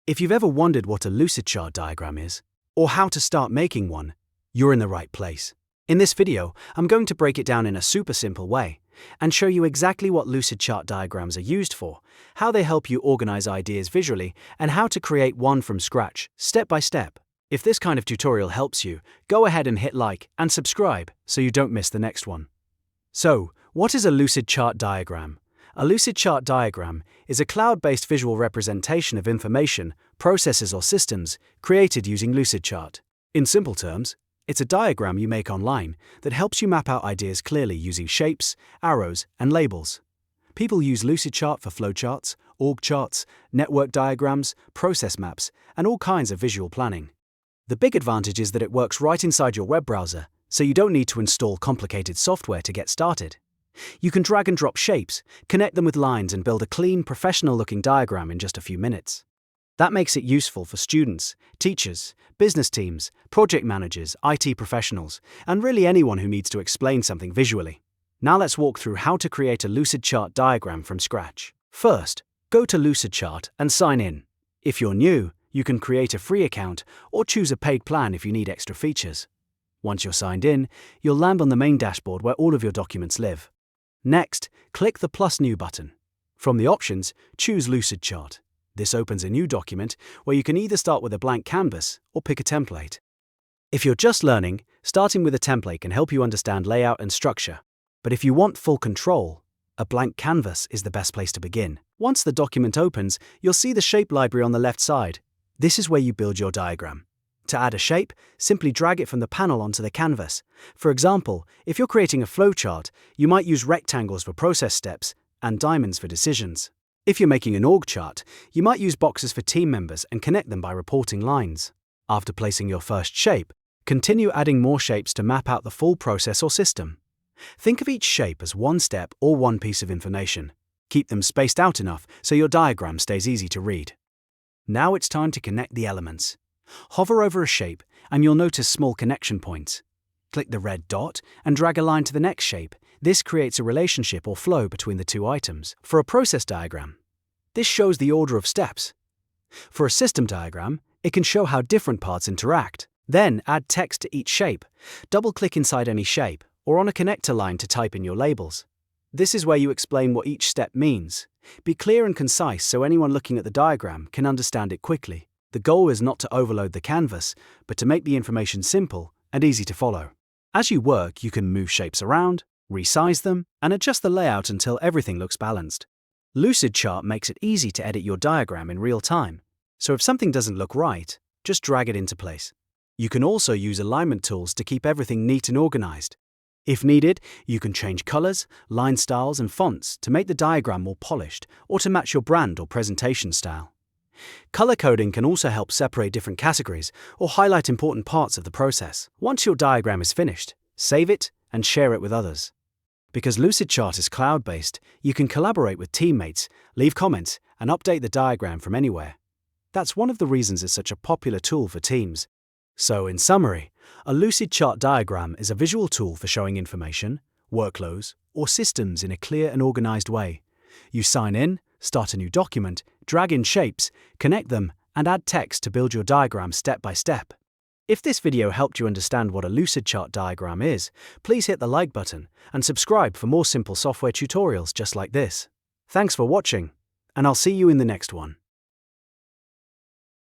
If you've ever wondered what a Lucidchart diagram is, or how to start making one, you're in the right place. In this video, I'm going to break it down in a super simple way and show you exactly what Lucidchart diagrams are used for, how they help you organize ideas visually, and how to create one from scratch, step by step. If this kind of tutorial helps you, go ahead and hit like and subscribe so you don't miss the next one. So, what is a Lucidchart diagram? A Lucidchart diagram is a cloud-based visual representation of information, processes or systems created using Lucidchart. In simple terms, it's a diagram you make online that helps you map out ideas clearly using shapes, arrows, and labels. People use Lucidchart for flowcharts, org charts, network diagrams, process maps, and all kinds of visual planning. The big advantage is that it works right inside your web browser, so you don't need to install complicated software to get started. You can drag and drop shapes, connect them with lines, and build a clean, professional-looking diagram in just a few minutes. That makes it useful for students, teachers, business teams, project managers, IT professionals, and really anyone who needs to explain something visually. Now let's walk through how to create a Lucidchart diagram from scratch. First, go to Lucidchart and sign in. If you're new, you can create a free account or choose a paid plan if you need extra features. Once you're signed in, you'll land on the main dashboard where all of your documents live. Next, click the plus new button. From the options, choose Lucidchart. This opens a new document where you can either start with a blank canvas or pick a template. If you're just learning, starting with a template can help you understand layout and structure. But if you want full control, a blank canvas is the best place to begin. Once the document opens, you'll see the shape library on the left side. This is where you build your diagram. To add a shape, simply drag it from the panel onto the canvas. For example, if you're creating a flowchart, you might use rectangles for process steps and diamonds for decisions. If you're making an org chart, you might use boxes for team members and connect them by reporting lines. After placing your first shape, continue adding more shapes to map out the full process or system. Think of each shape as one step or one piece of information. Keep them spaced out enough so your diagram stays easy to read. Now it's time to connect the elements. Hover over a shape and you'll notice small connection points. Click the red dot and drag a line to the next shape. This creates a relationship or flow between the two items. For a process diagram, this shows the order of steps. For a system diagram, it can show how different parts interact. Then add text to each shape. Double-click inside any shape or on a connector line to type in your labels. This is where you explain what each step means. Be clear and concise so anyone looking at the diagram can understand it quickly. The goal is not to overload the canvas, but to make the information simple and easy to follow. As you work, you can move shapes around, resize them, and adjust the layout until everything looks balanced. Lucidchart makes it easy to edit your diagram in real time, so if something doesn't look right, just drag it into place. You can also use alignment tools to keep everything neat and organized. If needed, you can change colors, line styles, and fonts to make the diagram more polished or to match your brand or presentation style. Color coding can also help separate different categories or highlight important parts of the process. Once your diagram is finished, save it and share it with others. Because Lucidchart is cloud-based, you can collaborate with teammates, leave comments, and update the diagram from anywhere. That's one of the reasons it's such a popular tool for teams. So, in summary, a Lucidchart diagram is a visual tool for showing information, workflows, or systems in a clear and organized way. You sign in, start a new document, drag in shapes, connect them, and add text to build your diagram step by step. If this video helped you understand what a Lucidchart diagram is, please hit the like button and subscribe for more simple software tutorials just like this. Thanks for watching, and I'll see you in the next one.